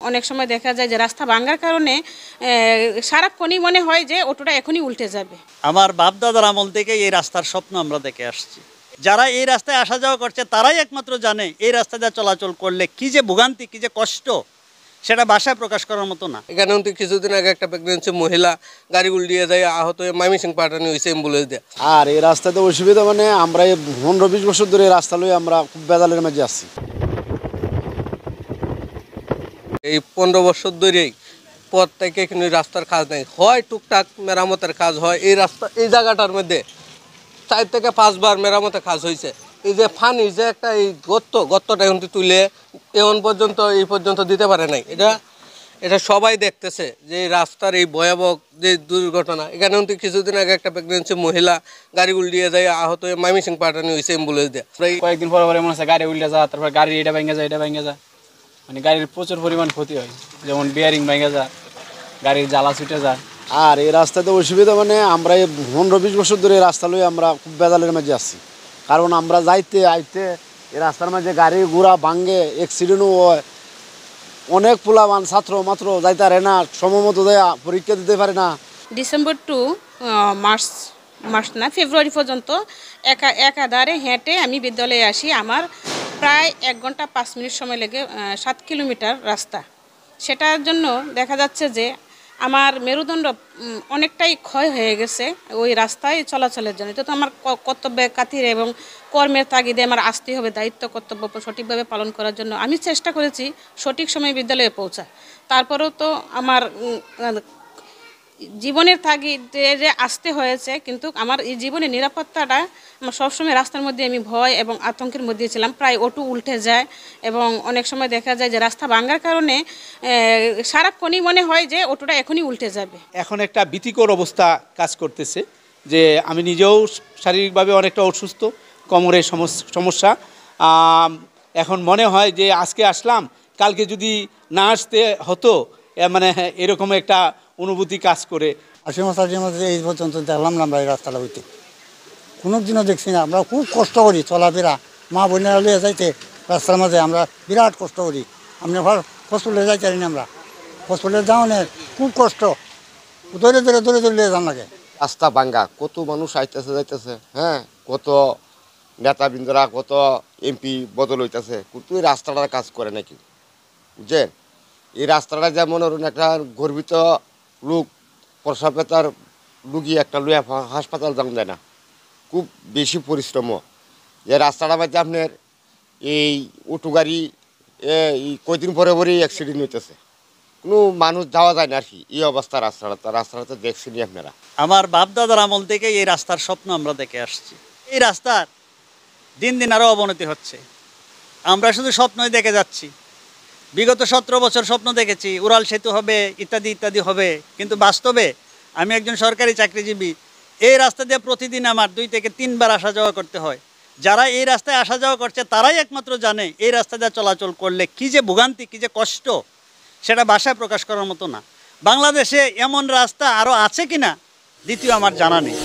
অনেক সময় দেখা যায় যে রাস্তা ভাঙার কারণে সারাক্ষণই মনে হয় যে অটোটা এখনই উল্টে যাবে। আমার বাপ দাদার আমল থেকে এই রাস্তার স্বপ্ন আমরা দেখে আসছি। যারা এই রাস্তায় আসা যাওয়া করছে তারাই একমাত্র জানে এই রাস্তা দিয়ে চলাচল করলে কি যে ভোগান্তি, কি যে কষ্ট, সেটা ভাষায় প্রকাশ করার মতো না। এখানে কিছুদিন আগে একটা প্রেগনেন্সি মহিলা গাড়ি উল্টিয়ে যায়, আহত হয়ে ময়মনসিংহ পাঠানো হয়েছে অ্যাম্বুলেন্স দিয়ে। আর এই রাস্তাতে অসুবিধা মানে আমরা 15-20 বছর ধরে এই রাস্তা লই আমরা খুব বেজালের মাঝে আছি। এই 15 বছর ধরেই পথ থেকে কিন্তু রাস্তার কাজ নেই, হয় টুকটাক মেরামতের কাজ হয়। এই রাস্তা এই জায়গাটার মধ্যে 4 থেকে 5 বার মেরামতের কাজ হয়েছে। এই যে ফানি যে একটা এই গর্তটা কিন্তু তুলে এখন পর্যন্ত এই পর্যন্ত দিতে পারে নাই। এটা সবাই দেখতেছে যে রাস্তার এই ভয়াবহ যে দুর্ঘটনা। এখানে কিন্তু কিছুদিন আগে একটা প্রেগনেন্সি মহিলা গাড়ি উল্টিয়ে যায়, আহত হয়ে ময়মনসিংহ পাঠানো হয়েছে অ্যাম্বুলেন্স দিয়ে। কয়েকদিন পরে মনে হচ্ছে গাড়ি উল্টে যায়, তারপর গাড়ি এটা ভেঙে যায়, মানে গাড়ির প্রচুর পরিমাণ ক্ষতি হয়, যেমন বিয়ারিং ভেঙে যায়, গাড়ির জ্বালা ছুটে যায়। আর এই রাস্তাতে অসুবিধা মানে আমরা 15-20 বছর ধরে এই রাস্তা লই আমরা খুব বেজালের মাঝে আছি। কারণ আমরা যাইতে আইতে এই রাস্তার মাঝে গাড়ি ঘোড়া ভাঙ্গে, অ্যাক্সিডেন্টও হয়। অনেক পোলাবান ছাত্র মাত্র যাইতে পারে না, সময় মতো দেয়া পরীক্ষা দিতে পারে না। ডিসেম্বর টু মার্চ না ফেব্রুয়ারি পর্যন্ত একাধারে হেঁটে আমি বিদ্যালয়ে আসি। আমার প্রায় 1 ঘন্টা 5 মিনিট সময় লেগে 7 কিলোমিটার রাস্তা। সেটার জন্য দেখা যাচ্ছে যে আমার মেরুদণ্ড অনেকটাই ক্ষয় হয়ে গেছে ওই রাস্তায় চলাচলের জন্য। তো আমার কর্তব্যের খাতিরে এবং কর্মের তাগিদে আমার আসতে হবে, দায়িত্ব কর্তব্য সঠিকভাবে পালন করার জন্য আমি চেষ্টা করেছি সঠিক সময়ে বিদ্যালয়ে পৌঁছা। তারপরেও তো আমার জীবনের তাগিদে যে আসতে হয়েছে, কিন্তু আমার এই জীবনের নিরাপত্তাটা আমার সবসময় রাস্তার মধ্যে আমি ভয় এবং আতঙ্কের মধ্যে ছিলাম। প্রায় অটো উল্টে যায় এবং অনেক সময় দেখা যায় যে রাস্তা ভাঙার কারণে সারাক্ষণই মনে হয় যে অটোটা এখনই উল্টে যাবে। এখন একটা ভীতিকর অবস্থা কাজ করতেছে যে আমি নিজেও শারীরিকভাবে অনেকটা অসুস্থ, কোমরের সমস্যা। এখন মনে হয় যে আজকে আসলাম, কালকে যদি না আসতে হতো, মানে এরকম একটা অনুভূতি কাজ করে। এই পর্যন্ত দেখলাম না আমরা এই রাস্তাটা হইতে, কোনো দিনও দেখছি না। আমরা খুব কষ্ট করি চলাফেরা, মা বোনেরা লিয়ে যাইতে রাস্তার মাঝে আমরা বিরাট কষ্ট করি। আমরা হসপিটালে যাইতে পারি না, আমরা হসপিটালে যাওয়ার খুব কষ্ট, ধরে লিয়ে যান লাগে। রাস্তা ভাঙ্গা, কত মানুষ আইতেছে যাইতেছে, হ্যাঁ, কত নেতাবৃন্দরা, কত এমপি বদল হইতেছে, কিন্তু এই রাস্তাটার কাজ করে নাকি, বুঝছেন? এই রাস্তাটা যেমন একটা গর্বিত লোক প্রসাবে তার রুগী একটা লুয়া হাসপাতাল যান যায় না, খুব বেশি পরিশ্রম। যে রাস্তাটা মধ্যে আপনার এই অটো গাড়ি কয়দিন পরে অ্যাক্সিডেন্ট হইতেছে, কোনো মানুষ যাওয়া যায় না আর কি। এই অবস্থা রাস্তাটা তো দেখছেনই আপনারা। আমার বাপ দাদার আমল থেকে এই রাস্তার স্বপ্ন আমরা দেখে আসছি। এই রাস্তার দিন দিন আরও অবনতি হচ্ছে। আমরা শুধু স্বপ্নই দেখে যাচ্ছি। বিগত 17 বছর স্বপ্ন দেখেছি উড়াল সেতু হবে, ইত্যাদি ইত্যাদি হবে, কিন্তু বাস্তবে আমি একজন সরকারি চাকরিজীবী। এই রাস্তা দিয়ে প্রতিদিন আমার 2 থেকে 3 বার আসা যাওয়া করতে হয়। যারা এই রাস্তায় আসা যাওয়া করছে তারাই একমাত্র জানে এই রাস্তা দিয়ে চলাচল করলে কি যে ভোগান্তি, কি যে কষ্ট, সেটা ভাষায় প্রকাশ করার মতো না। বাংলাদেশে এমন রাস্তা আরও আছে কিনা দ্বিতীয় আমার জানা নেই।